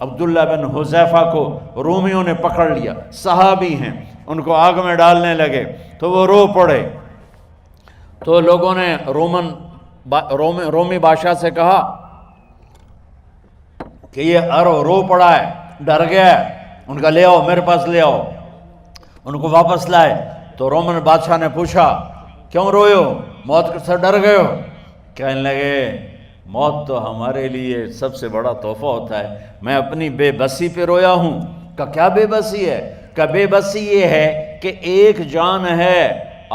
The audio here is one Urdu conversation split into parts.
عبداللہ بن حذیفہ کو رومیوں نے پکڑ لیا، صحابی ہیں، ان کو آگ میں ڈالنے لگے تو وہ رو پڑے۔ تو لوگوں نے رومی بادشاہ سے کہا کہ یہ رو پڑا ہے، ڈر گیا ہے، ان کا لے آؤ، میرے پاس لے آؤ۔ ان کو واپس لائے تو رومن بادشاہ نے پوچھا کیوں روئے ہو، موت سے ڈر گئے ہو؟ کہنے لگے موت تو ہمارے لیے سب سے بڑا تحفہ ہوتا ہے، میں اپنی بے بسی پہ رویا ہوں۔ کہ کیا بے بسی ہے؟ کہ بے بسی یہ ہے کہ ایک جان ہے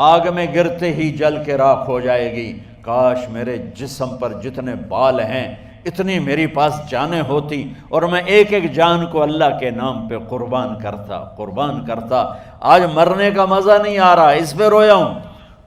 آگ میں گرتے ہی جل کے راکھ ہو جائے گی، کاش میرے جسم پر جتنے بال ہیں اتنی میری پاس جانیں ہوتی اور میں ایک ایک جان کو اللہ کے نام پہ قربان کرتا۔ آج مرنے کا مزہ نہیں آ رہا، اس پہ رویا ہوں۔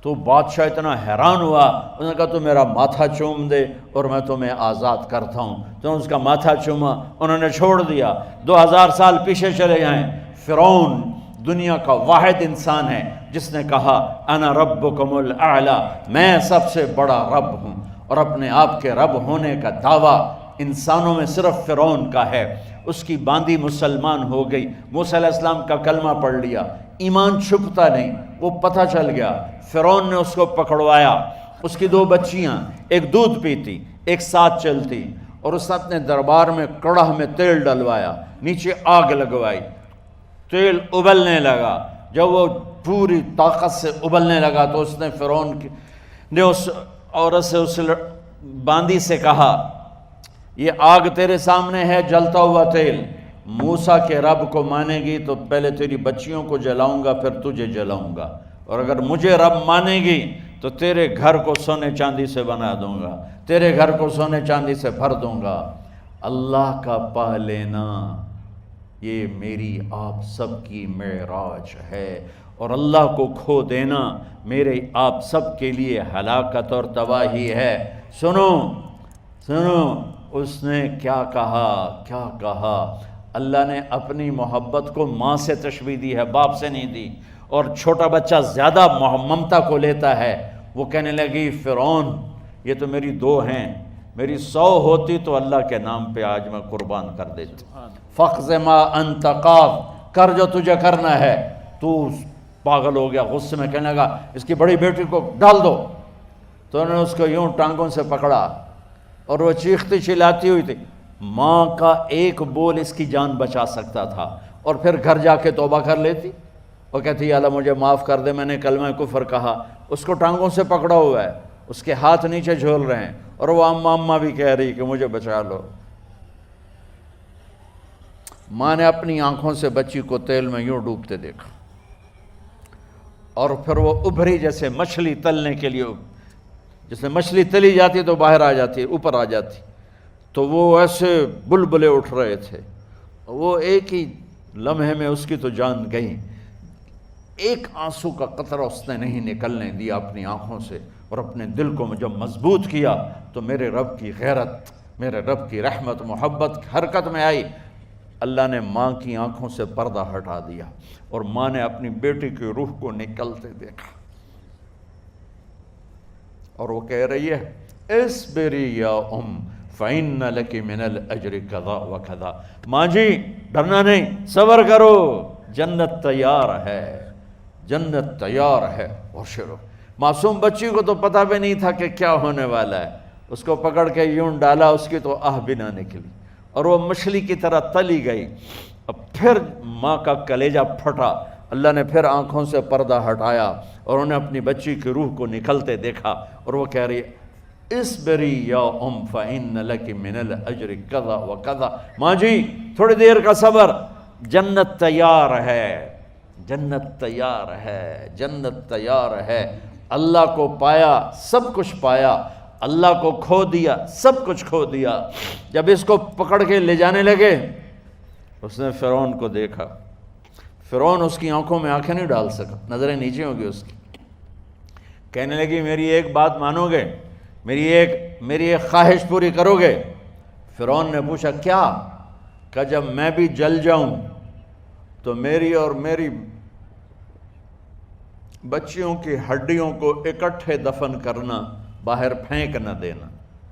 تو بادشاہ اتنا حیران ہوا، اس نے کہا تو میرا ماتھا چوم دے اور میں تمہیں آزاد کرتا ہوں۔ تو اس کا ماتھا چوما، انہوں نے چھوڑ دیا۔ 2000 سال پیچھے چلے جائیں، فرعون دنیا کا واحد انسان ہے جس نے کہا انا ربکم الاعلی، میں سب سے بڑا رب ہوں، اور اپنے آپ کے رب ہونے کا دعویٰ انسانوں میں صرف فرعون کا ہے۔ اس کی باندی مسلمان ہو گئی، موسیٰ علیہ السلام کا کلمہ پڑھ لیا، ایمان چھپتا نہیں، وہ پتہ چل گیا۔ فرعون نے اس کو پکڑوایا، اس کی 2 بچیاں، ایک دودھ پیتی ایک ساتھ چلتی، اور اس نے اپنے دربار میں کڑاہ میں تیل ڈلوایا، نیچے آگ لگوائی، تیل ابلنے لگا۔ جب وہ پوری طاقت سے ابلنے لگا تو اس نے فرعون نے اس عورت سے، اس باندی سے کہا یہ آگ تیرے سامنے ہے، جلتا ہوا تیل، موسیٰ کے رب کو مانے گی تو پہلے تیری بچیوں کو جلاؤں گا پھر تجھے جلاؤں گا، اور اگر مجھے رب مانے گی تو تیرے گھر کو سونے چاندی سے بنا دوں گا، تیرے گھر کو سونے چاندی سے بھر دوں گا۔ اللہ کا پا لینا یہ میری آپ سب کی معراج ہے، اور اللہ کو کھو دینا میرے آپ سب کے لیے ہلاکت اور تباہی ہے۔ سنو اس نے کیا کہا؟ اللہ نے اپنی محبت کو ماں سے تشبیہ دی ہے، باپ سے نہیں دی، اور چھوٹا بچہ زیادہ ممتا کو لیتا ہے۔ وہ کہنے لگی فرعون یہ تو میری 2 ہیں، میری 100 ہوتی تو اللہ کے نام پہ آج میں قربان کر دیتی۔ فَقْضِ مَا أَنْتَ قَاضٍ، کر جو تجھے کرنا ہے۔ تو پاگل ہو گیا، غصے میں کہنے لگا اس کی بڑی بیٹی کو ڈال دو۔ تو انہوں نے اس کو یوں ٹانگوں سے پکڑا اور وہ چیختی چلاتی ہوئی تھی۔ ماں کا ایک بول اس کی جان بچا سکتا تھا، اور پھر گھر جا کے توبہ کر لیتی اور کہتی یا اللہ مجھے معاف کر دے، میں نے کلمہ کفر کہا۔ اس کو ٹانگوں سے پکڑا ہوا ہے، اس کے ہاتھ نیچے جھول رہے ہیں، اور وہ اماں بھی کہہ رہی کہ مجھے بچا لو۔ ماں نے اپنی آنکھوں سے بچی کو تیل میں یوں ڈوبتے دیکھا، اور پھر وہ ابھری جیسے مچھلی تلنے کے لیے، جس میں مچھلی تلی جاتی تو باہر آ جاتی، اوپر آ جاتی، تو وہ ایسے بلبلے اٹھ رہے تھے۔ وہ ایک ہی لمحے میں اس کی تو جان گئی، ایک آنسو کا قطرہ اس نے نہیں نکلنے دیا اپنی آنکھوں سے، اور اپنے دل کو جب مضبوط کیا تو میرے رب کی غیرت، میرے رب کی رحمت محبت حرکت میں آئی۔ اللہ نے ماں کی آنکھوں سے پردہ ہٹا دیا، اور ماں نے اپنی بیٹی کی روح کو نکلتے دیکھا، اور وہ کہہ رہی ہے اصبری یا ام فإن لک من الأجر کذا وکذا، ماں جی ڈرنا نہیں، صبر کرو، جنت تیار ہے، جنت تیار ہے۔ اور شروع معصوم بچی کو تو پتہ بھی نہیں تھا کہ کیا ہونے والا ہے، اس کو پکڑ کے یوں ڈالا، اس کی تو آہ بھی نہ نکلی، اور وہ مچھلی کی طرح تلی گئی۔ اب پھر ماں کا کلیجہ پھٹا، اللہ نے پھر آنکھوں سے پردہ ہٹایا، اور انہیں اپنی بچی کی روح کو نکلتے دیکھا، اور وہ کہہ رہی ہے اصبری یا ام فإن لک من الأجر کذا وکذا، ماں جی تھوڑی دیر کا صبر، جنت تیار ہے، جنت تیار ہے، جنت تیار ہے۔ اللہ کو پایا سب کچھ پایا، اللہ کو کھو دیا سب کچھ کھو دیا۔ جب اس کو پکڑ کے لے جانے لگے، اس نے فرعون کو دیکھا، فرعون اس کی آنکھوں میں آنکھیں نہیں ڈال سکا، نظریں نیچے ہوں گی اس کی۔ کہنے لگی میری ایک بات مانو گے، میری ایک خواہش پوری کرو گے؟ فرعون نے پوچھا کیا؟ کہ جب میں بھی جل جاؤں تو میری اور میری بچیوں کی ہڈیوں کو اکٹھے دفن کرنا، باہر پھینک نہ دینا،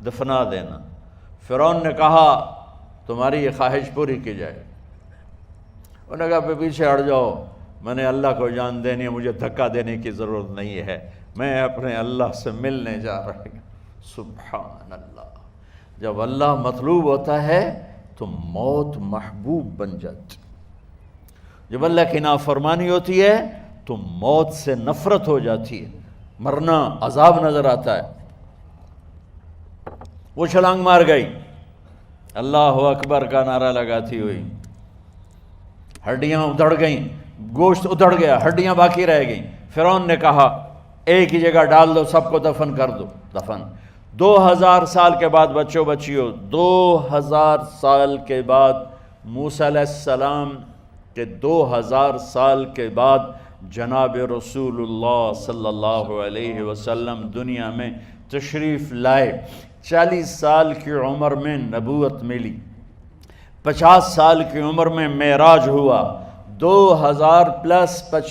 دفنا دینا۔ فرعون نے کہا تمہاری یہ خواہش پوری کی جائے۔ انہوں نے کہا پہ پیچھے ہٹ جاؤ، میں نے اللہ کو جان دینی ہے، مجھے دھکا دینے کی ضرورت نہیں ہے، میں اپنے اللہ سے ملنے جا رہا ہوں۔ سبحان اللہ، جب اللہ مطلوب ہوتا ہے تو موت محبوب بن جاتی، جب اللہ کی نافرمانی ہوتی ہے تو موت سے نفرت ہو جاتی ہے، مرنا عذاب نظر آتا ہے۔ وہ چھلانگ مار گئی، اللہ اکبر کا نعرہ لگاتی ہوئی، ہڈیاں ادھڑ گئیں، گوشت ادھڑ گیا، ہڈیاں باقی رہ گئیں۔ فرعون نے کہا ایک ہی جگہ ڈال دو، سب کو دفن کر دو۔ دفن 2000 سال کے بعد، بچوں بچیوں، 2000 سال کے بعد، موسیٰ علیہ السلام کے 2000 سال کے بعد جناب رسول اللہ صلی اللہ علیہ وسلم دنیا میں تشریف لائے۔ 40 سال کی عمر میں نبوت ملی، 50 سال کی عمر میں معراج ہوا، 2050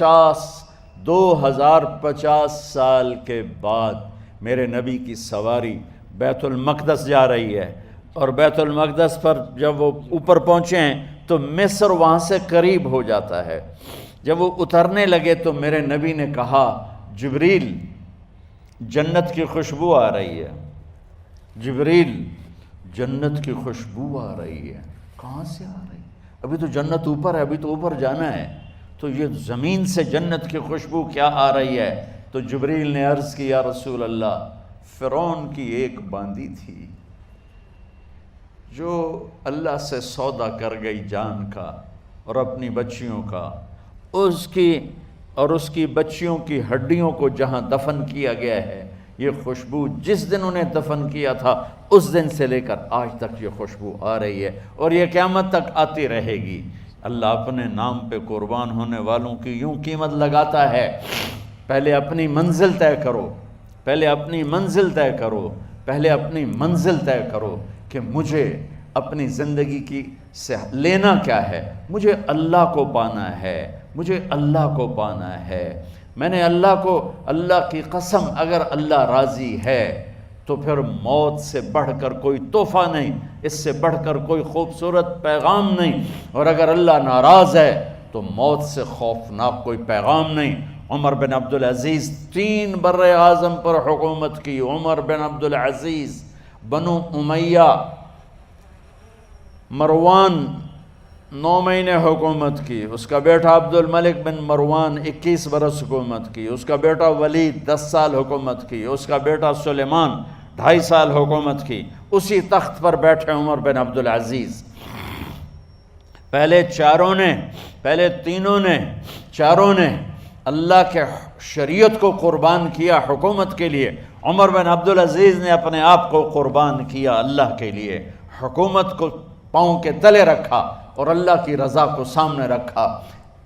سال کے بعد میرے نبی کی سواری بیت المقدس جا رہی ہے، اور بیت المقدس پر جب وہ اوپر پہنچے ہیں تو مصر وہاں سے قریب ہو جاتا ہے۔ جب وہ اترنے لگے تو میرے نبی نے کہا جبریل جنت کی خوشبو آ رہی ہے، جبریل جنت کی خوشبو آ رہی ہے۔ کہاں سے آ رہی ہے؟ ابھی تو جنت اوپر ہے، ابھی تو اوپر جانا ہے، تو یہ زمین سے جنت کی خوشبو کیا آ رہی ہے؟ تو جبریل نے عرض کی یا رسول اللہ، فرعون کی ایک باندی تھی جو اللہ سے سودا کر گئی جان کا اور اپنی بچیوں کا، اس کی بچیوں کی ہڈیوں کو جہاں دفن کیا گیا ہے، یہ خوشبو جس دن انہیں دفن کیا تھا اس دن سے لے کر آج تک یہ خوشبو آ رہی ہے، اور یہ قیامت تک آتی رہے گی۔ اللہ اپنے نام پہ قربان ہونے والوں کی یوں قیمت لگاتا ہے، پہلے اپنی منزل طے کرو، پہلے اپنی منزل طے کرو، پہلے اپنی منزل طے کرو کہ مجھے اپنی زندگی کی سے لینا کیا ہے۔ مجھے اللہ کو پانا ہے، مجھے اللہ کو پانا ہے۔ میں نے اللہ کی قسم، اگر اللہ راضی ہے تو پھر موت سے بڑھ کر کوئی تحفہ نہیں، اس سے بڑھ کر کوئی خوبصورت پیغام نہیں، اور اگر اللہ ناراض ہے تو موت سے خوفناک کوئی پیغام نہیں۔ عمر بن عبدالعزیز 3 بر اعظم پر حکومت کی۔ عمر بن عبدالعزیز، بنو امیہ، مروان 9 مہینے حکومت کی، اس کا بیٹا عبد الملک بن مروان 21 برس حکومت کی، اس کا بیٹا ولید 10 سال حکومت کی، اس کا بیٹا سلیمان 2.5 سال حکومت کی۔ اسی تخت پر بیٹھے عمر بن عبدالعزیز۔ پہلے چاروں نے اللہ کے شریعت کو قربان کیا حکومت کے لیے۔ عمر بن عبدالعزیز نے اپنے آپ کو قربان کیا اللہ کے لیے، حکومت کو پاؤں کے تلے رکھا اور اللہ کی رضا کو سامنے رکھا۔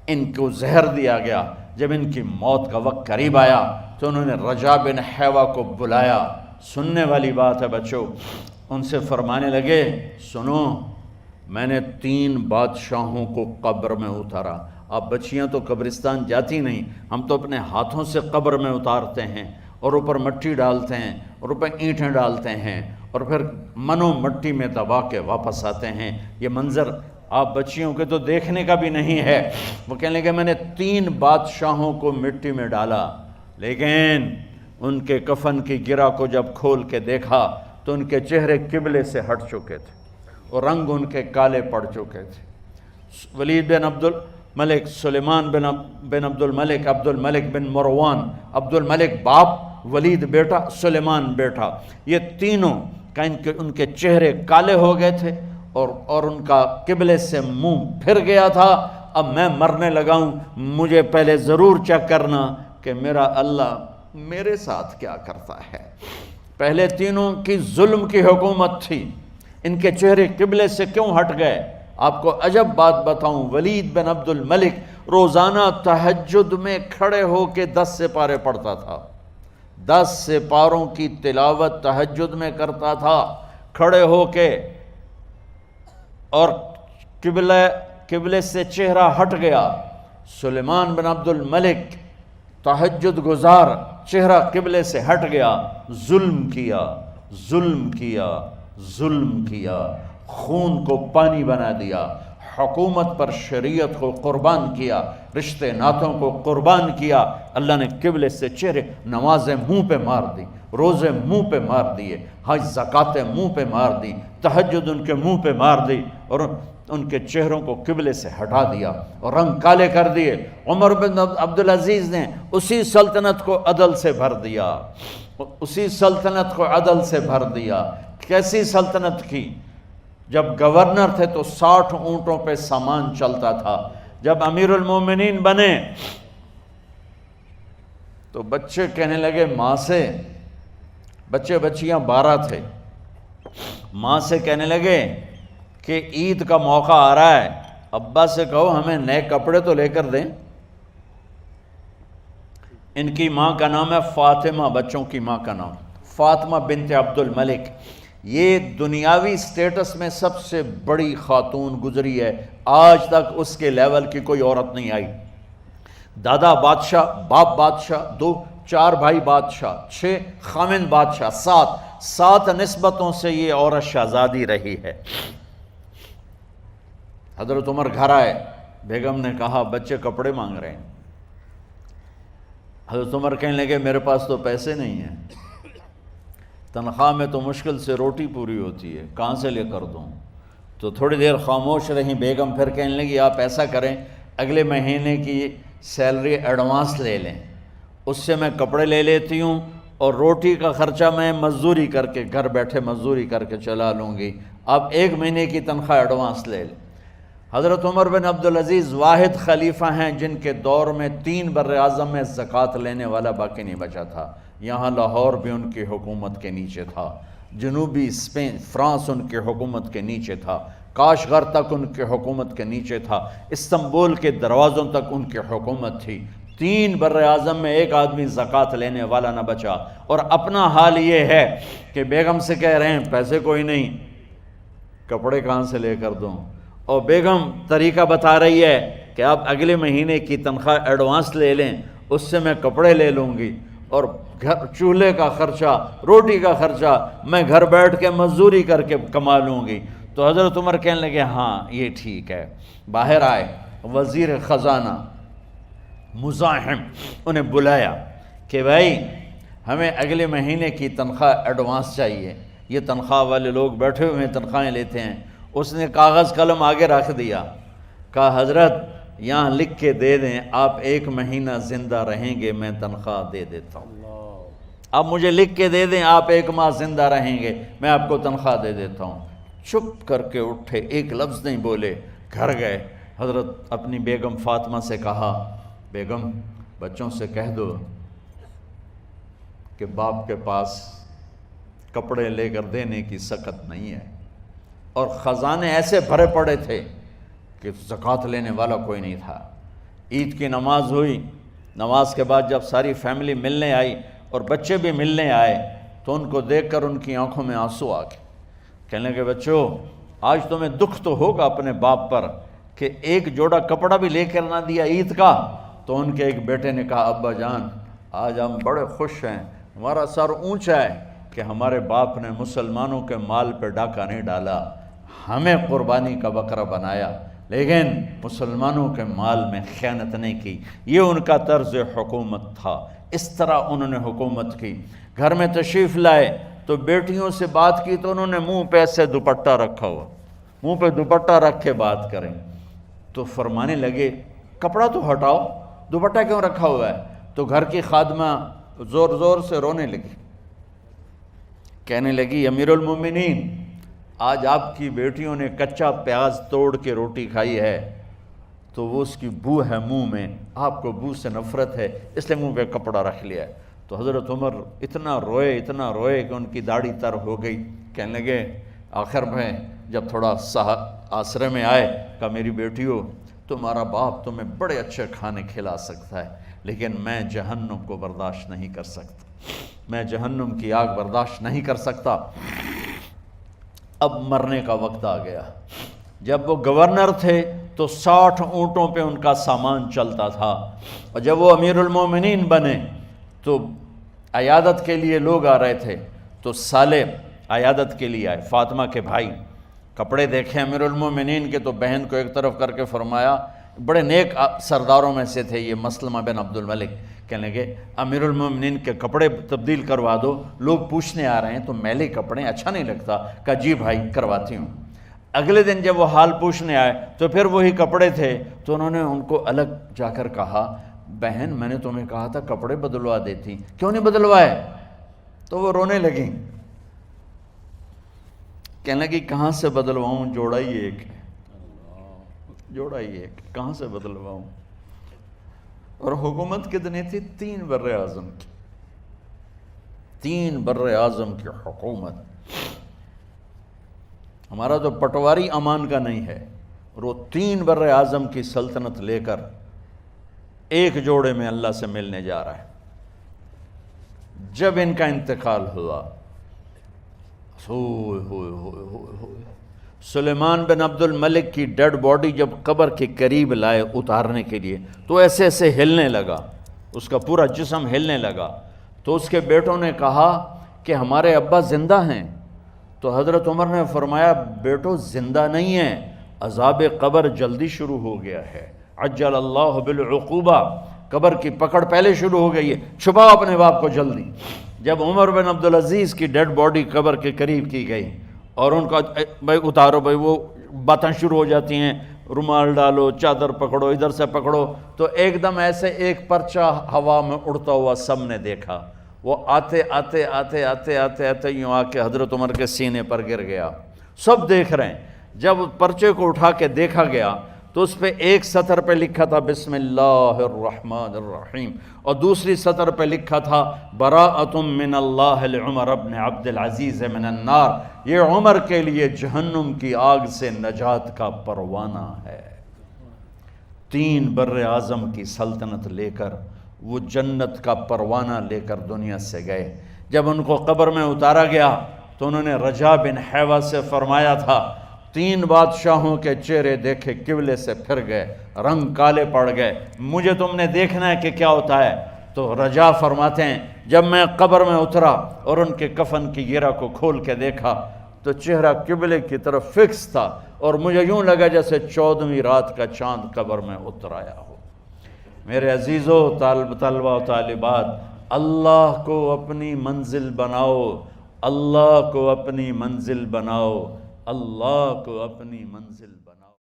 ان کو زہر دیا گیا۔ جب ان کی موت کا وقت قریب آیا تو انہوں نے رجا بن حیوہ کو بلایا۔ سننے والی بات ہے بچوں، ان سے فرمانے لگے سنو، میں نے 3 بادشاہوں کو قبر میں اتارا۔ اب بچیاں تو قبرستان جاتی نہیں، ہم تو اپنے ہاتھوں سے قبر میں اتارتے ہیں، اور اوپر مٹی ڈالتے ہیں، اور اوپر اینٹیں ڈالتے ہیں، اور پھر منو مٹی میں دبا کے واپس آتے ہیں۔ یہ منظر آپ بچیوں کے تو دیکھنے کا بھی نہیں ہے۔ وہ کہنے لگے میں نے 3 بادشاہوں کو مٹی میں ڈالا، لیکن ان کے کفن کی گرہ کو جب کھول کے دیکھا تو ان کے چہرے قبلے سے ہٹ چکے تھے اور رنگ ان کے کالے پڑ چکے تھے۔ ولید بن عبد الملک، سلیمان بن عبد الملک بن مروان، عبد الملک باپ، ولید بیٹا، سلیمان بیٹا، یہ تینوں کا ان کے چہرے کالے ہو گئے تھے اور ان کا قبلے سے منہ پھر گیا تھا۔ اب میں مرنے لگا ہوں، مجھے پہلے ضرور چیک کرنا کہ میرا اللہ میرے ساتھ کیا کرتا ہے۔ پہلے تینوں کی ظلم کی حکومت تھی، ان کے چہرے قبلے سے کیوں ہٹ گئے؟ آپ کو عجب بات بتاؤں، ولید بن عبد الملک روزانہ تہجد میں کھڑے ہو کے 10 سپارے پڑھتا تھا، 10 سپاروں کی تلاوت تہجد میں کرتا تھا کھڑے ہو کے، اور قبلے سے چہرہ ہٹ گیا۔ سلیمان بن عبد الملک تہجد گزار، چہرہ قبلے سے ہٹ گیا، ظلم کیا، خون کو پانی بنا دیا، حکومت پر شریعت کو قربان کیا، رشتے ناتوں کو قربان کیا، اللہ نے قبلے سے چہرے، نمازیں منہ پہ مار دی، روزے منہ پہ مار دیے، حج زکاتیں منہ پہ مار دی، تہجد ان کے منہ پہ مار دی، اور ان کے چہروں کو قبلے سے ہٹا دیا اور رنگ کالے کر دیے۔ عمر بن عبدالعزیز نے اسی سلطنت کو عدل سے بھر دیا، اسی سلطنت کو عدل سے بھر دیا۔ کیسی سلطنت کی؟ جب گورنر تھے تو 60 اونٹوں پہ سامان چلتا تھا، جب امیر المومنین بنے تو بچے کہنے لگے ماں سے، بچے بچیاں 12 تھے، ماں سے کہنے لگے کہ عید کا موقع آ رہا ہے، ابا سے کہو ہمیں نئے کپڑے تو لے کر دیں۔ ان کی ماں کا نام ہے فاطمہ، بچوں کی ماں کا نام فاطمہ بنت عبد الملک۔ یہ دنیاوی سٹیٹس میں سب سے بڑی خاتون گزری ہے، آج تک اس کے لیول کی کوئی عورت نہیں آئی۔ دادا بادشاہ، باپ بادشاہ، 4 بھائی بادشاہ، 6 خامند بادشاہ، 7 نسبتوں سے یہ عورت شہزادی رہی ہے۔ حضرت عمر گھر آئے، بیگم نے کہا بچے کپڑے مانگ رہے ہیں۔ حضرت عمر کہنے لگے میرے پاس تو پیسے نہیں ہیں، تنخواہ میں تو مشکل سے روٹی پوری ہوتی ہے، کہاں سے لے کر دوں؟ تو تھوڑی دیر خاموش رہیں بیگم، پھر کہنے لگی آپ ایسا کریں اگلے مہینے کی سیلری ایڈوانس لے لیں، اس سے میں کپڑے لے لیتی ہوں اور روٹی کا خرچہ میں مزدوری کر کے گھر بیٹھے مزدوری کر کے چلا لوں گی، آپ 1 مہینے کی تنخواہ ایڈوانس لے لیں۔ حضرت عمر بن عبدالعزیز واحد خلیفہ ہیں جن کے دور میں 3 بر اعظم میں زکوٰۃ لینے والا باقی نہیں بچا تھا۔ یہاں لاہور بھی ان کی حکومت کے نیچے تھا، جنوبی اسپین فرانس ان کے حکومت کے نیچے تھا، کاشغر تک ان کے حکومت کے نیچے تھا، استنبول کے دروازوں تک ان کی حکومت تھی۔ 3 بر اعظم میں ایک آدمی زکوٰۃ لینے والا نہ بچا، اور اپنا حال یہ ہے کہ بیگم سے کہہ رہے ہیں پیسے کوئی نہیں، کپڑے کہاں سے لے کر دوں؟ اور بیگم طریقہ بتا رہی ہے کہ آپ اگلے مہینے کی تنخواہ ایڈوانس لے لیں، اس سے میں کپڑے لے لوں گی، اور چولہے کا خرچہ، روٹی کا خرچہ میں گھر بیٹھ کے مزدوری کر کے کما لوں گی۔ تو حضرت عمر کہنے لگے ہاں یہ ٹھیک ہے۔ باہر آئے وزیر خزانہ مزاحم، انہیں بلایا کہ بھائی ہمیں اگلے مہینے کی تنخواہ ایڈوانس چاہیے، یہ تنخواہ والے لوگ بیٹھے ہوئے ہیں تنخواہیں لیتے ہیں۔ اس نے کاغذ قلم آگے رکھ دیا، کہا حضرت یہاں لکھ کے دے دیں آپ 1 مہینہ زندہ رہیں گے میں تنخواہ دے دیتا ہوں، آپ مجھے لکھ کے دے دیں آپ 1 ماہ زندہ رہیں گے میں آپ کو تنخواہ دے دیتا ہوں۔ چپ کر کے اٹھے، ایک لفظ نہیں بولے، گھر گئے۔ حضرت اپنی بیگم فاطمہ سے کہا بیگم بچوں سے کہہ دو کہ باپ کے پاس کپڑے لے کر دینے کی سخت نہیں ہے، اور خزانے ایسے بھرے پڑے تھے کہ زکوٰۃ لینے والا کوئی نہیں تھا۔ عید کی نماز ہوئی، نماز کے بعد جب ساری فیملی ملنے آئی اور بچے بھی ملنے آئے تو ان کو دیکھ کر ان کی آنکھوں میں آنسو آ گئے۔ کہنے لگے بچوں آج تمہیں دکھ تو ہوگا اپنے باپ پر کہ ایک جوڑا کپڑا بھی لے کر نہ دیا عید کا۔ تو ان کے ایک بیٹے نے کہا ابا جان آج ہم بڑے خوش ہیں، ہمارا سر اونچا ہے کہ ہمارے باپ نے مسلمانوں کے مال پہ ڈاکہ نہیں ڈالا، ہمیں قربانی کا بکرا بنایا، لیکن مسلمانوں کے مال میں خیانت نہیں کی۔ یہ ان کا طرز حکومت تھا، اس طرح انہوں نے حکومت کی۔ گھر میں تشریف لائے تو بیٹیوں سے بات کی تو انہوں نے منہ پہ ایسے دوپٹہ رکھا ہوا، منہ پہ دوپٹہ رکھ کے بات کریں تو فرمانے لگے کپڑا تو ہٹاؤ، دوپٹہ کیوں رکھا ہوا ہے؟ تو گھر کی خادمہ زور زور سے رونے لگی، کہنے لگی امیر المومنین آج آپ کی بیٹیوں نے کچا پیاز توڑ کے روٹی کھائی ہے تو وہ اس کی بو ہے منہ میں، آپ کو بو سے نفرت ہے اس لیے منہ پہ کپڑا رکھ لیا ہے۔ تو حضرت عمر اتنا روئے کہ ان کی داڑھی تر ہو گئی۔ کہنے لگے آخر میں جب تھوڑا آسرے میں آئے کہا میری بیٹیوں تمہارا باپ تمہیں بڑے اچھے کھانے کھلا سکتا ہے لیکن میں جہنم کو برداشت نہیں کر سکتا، میں جہنم کی آگ برداشت نہیں کر سکتا۔ اب مرنے کا وقت آ گیا۔ جب وہ گورنر تھے تو 60 اونٹوں پہ ان کا سامان چلتا تھا، اور جب وہ امیر المومنین بنے تو عیادت کے لیے لوگ آ رہے تھے، تو سالے عیادت کے لیے آئے، فاطمہ کے بھائی کپڑے دیکھے امیر المومنین کے تو بہن کو ایک طرف کر کے فرمایا، بڑے نیک سرداروں میں سے تھے یہ مسلمہ بن عبد الملک، کہنے لگے امیر المومنین کے کپڑے تبدیل کروا دو، لوگ پوچھنے آ رہے ہیں تو میلے کپڑے اچھا نہیں لگتا۔ کہا جی بھائی کرواتی ہوں۔ اگلے دن جب وہ حال پوچھنے آئے تو پھر وہی کپڑے تھے، تو انہوں نے ان کو الگ جا کر کہا بہن میں نے تمہیں کہا تھا کپڑے بدلوا دیتی، کیوں نہیں بدلوائے؟ تو وہ رونے لگیں، کہنے لگی کہاں سے بدلواؤں، جوڑا ہی ایک ہے، جوڑا ہی ایک، کہاں سے بدلواؤں؟ اور حکومت کتنی تھی؟ 3 بر اعظم کی، 3 بر اعظم کی حکومت۔ ہمارا تو پٹواری امان کا نہیں ہے، اور وہ 3 بر اعظم کی سلطنت لے کر ایک جوڑے میں اللہ سے ملنے جا رہا ہے۔ جب ان کا انتقال ہوا، سلیمان بن عبد الملک کی ڈیڈ باڈی جب قبر کے قریب لائے اتارنے کے لیے تو ایسے ایسے ہلنے لگا، اس کا پورا جسم ہلنے لگا۔ تو اس کے بیٹوں نے کہا کہ ہمارے ابا زندہ ہیں، تو حضرت عمر نے فرمایا بیٹو زندہ نہیں ہیں، عذاب قبر جلدی شروع ہو گیا ہے، عجل اللہ بالعقوبہ، قبر کی پکڑ پہلے شروع ہو گئی ہے، چھپاؤ اپنے باپ کو جلدی۔ جب عمر بن عبدالعزیز کی ڈیڈ باڈی قبر کے قریب کی گئی اور ان کا بھائی اتارو، بھائی وہ باتیں شروع ہو جاتی ہیں، رومال ڈالو، چادر پکڑو، ادھر سے پکڑو، تو ایک دم ایسے ایک پرچہ ہوا میں اڑتا ہوا سب نے دیکھا، وہ آتے آتے آتے آتے آتے آتے یوں آ کے حضرت عمر کے سینے پر گر گیا۔ سب دیکھ رہے ہیں، جب پرچے کو اٹھا کے دیکھا گیا تو اس پہ ایک سطر پہ لکھا تھا بسم اللہ الرحمن الرحیم، اور دوسری سطر پہ لکھا تھا براءۃ من اللہ لعمر بن عبد العزیز من النار، یہ عمر کے لیے جہنم کی آگ سے نجات کا پروانہ ہے۔ 3 بر اعظم کی سلطنت لے کر وہ جنت کا پروانہ لے کر دنیا سے گئے۔ جب ان کو قبر میں اتارا گیا تو انہوں نے رجا بن حیوہ سے فرمایا تھا 3 بادشاہوں کے چہرے دیکھے قبلے سے پھر گئے، رنگ کالے پڑ گئے، مجھے تم نے دیکھنا ہے کہ کیا ہوتا ہے؟ تو رجا فرماتے ہیں جب میں قبر میں اترا اور ان کے کفن کی گرہ کو کھول کے دیکھا تو چہرہ قبلے کی طرف فکس تھا، اور مجھے یوں لگا جیسے 14ویں رات کا چاند قبر میں اتر آیا ہو۔ میرے عزیزو، طلبہ و طالبات، اللہ کو اپنی منزل بناؤ، اللہ کو اپنی منزل بناؤ، اللہ کو اپنی منزل